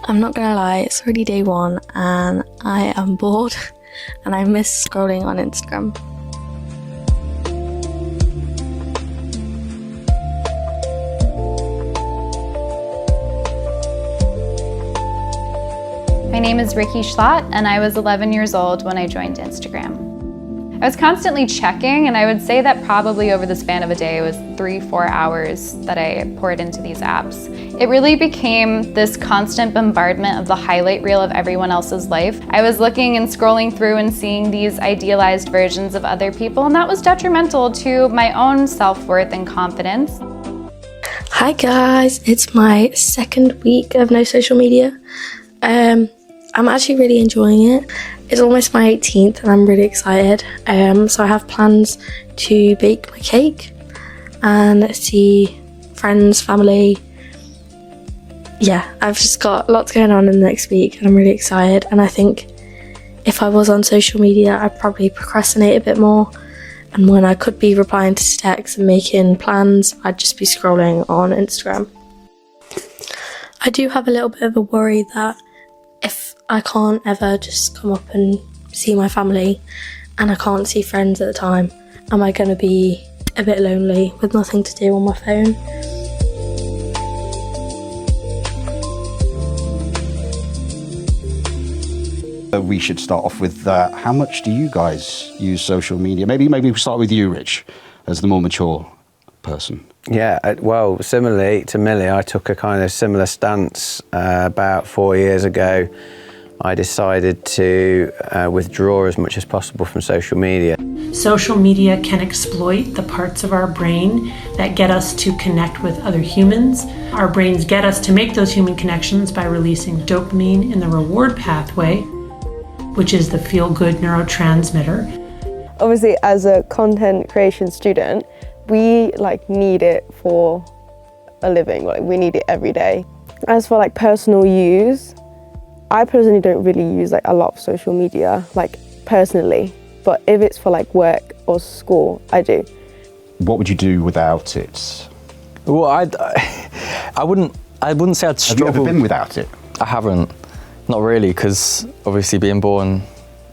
I'm not gonna lie, it's already day one and I am bored and I miss scrolling on Instagram. My name is Ricky Schlott and I was 11 years old when I joined Instagram. I was constantly checking, and I would say that probably over the span of a day it was 3-4 hours that I poured into these apps. It really became this constant bombardment of the highlight reel of everyone else's life. I was looking and scrolling through and seeing these idealized versions of other people, and that was detrimental to my own self-worth and confidence. Hi guys, it's my second week of no social media. I'm actually really enjoying it. It's almost my 18th and I'm really excited. So I have plans to bake my cake and see friends, family. Yeah, I've just got lots going on in the next week and I'm really excited. And I think if I was on social media, I'd probably procrastinate a bit more. And when I could be replying to texts and making plans, I'd just be scrolling on Instagram. I do have a little bit of a worry that if I can't ever just come up and see my family and I can't see friends at the time, am I going to be a bit lonely with nothing to do on my phone? We should start off with how much do you guys use social media? Maybe we'll start with you, Rich, as the more mature person. Yeah, well, similarly to Millie, I took a kind of similar stance about 4 years ago. I decided to withdraw as much as possible from social media. Social media can exploit the parts of our brain that get us to connect with other humans. Our brains get us to make those human connections by releasing dopamine in the reward pathway, which is the feel-good neurotransmitter. Obviously, as a content creation student, we need it for a living. We need it every day. As for personal use, I personally don't really use a lot of social media, personally. But if it's for work or school, I do. What would you do without it? Well, I wouldn't say I'd struggle. Have you ever been without it? I haven't, not really, because obviously being born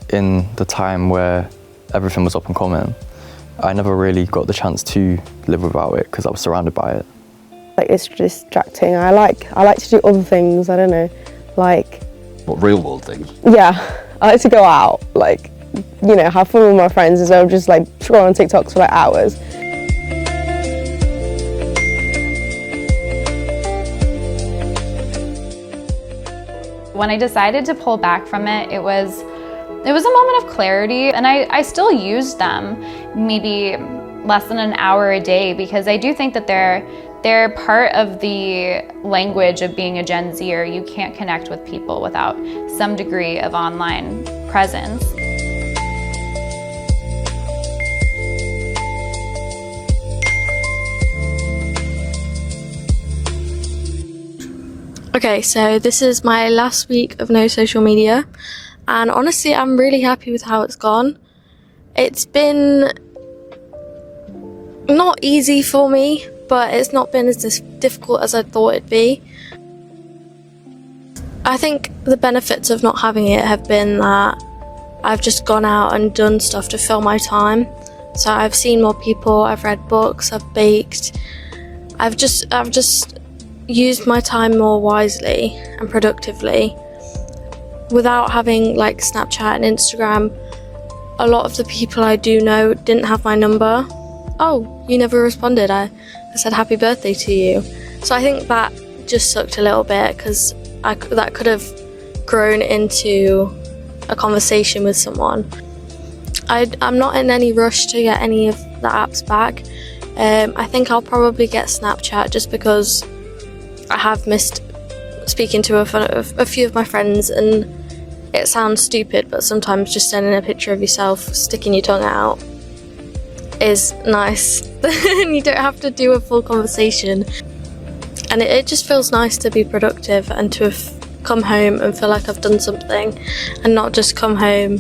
in the time where everything was up and coming, I never really got the chance to live without it because I was surrounded by it. It's distracting. I like to do other things. I don't know, What, real world things? Yeah, I like to go out, have fun with my friends instead of just scroll on TikToks for hours. When I decided to pull back from it, it was a moment of clarity, and I still use them maybe less than an hour a day because I do think that they're part of the language of being a Gen Zer. You can't connect with people without some degree of online presence. Okay, so this is my last week of no social media, and honestly, I'm really happy with how it's gone. It's been not easy for me, but it's not been as difficult as I thought it'd be. I think the benefits of not having it have been that I've just gone out and done stuff to fill my time. So I've seen more people, I've read books, I've baked. I've just used my time more wisely and productively. Without having Snapchat and Instagram, a lot of the people I do know didn't have my number. Oh, you never responded. I said happy birthday to you. So I think that just sucked a little bit because that could have grown into a conversation with someone. I'm not in any rush to get any of the apps back. I think I'll probably get Snapchat just because I have missed speaking to a few of my friends, and it sounds stupid, but sometimes just sending a picture of yourself sticking your tongue out is nice. And you don't have to do a full conversation, and it just feels nice to be productive and to have come home and feel like I've done something and not just come home,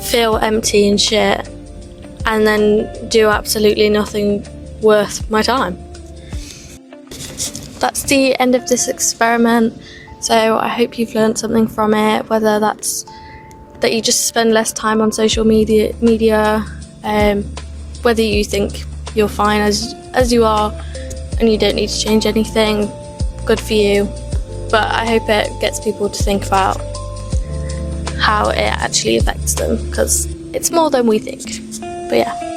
feel empty and shit, and then do absolutely nothing worth my time. That's the end of this experiment. So I hope you've learned something from it, whether that's that you just spend less time on social media, whether you think you're fine as you are and you don't need to change anything, good for you. But I hope it gets people to think about how it actually affects them, because it's more than we think. But yeah.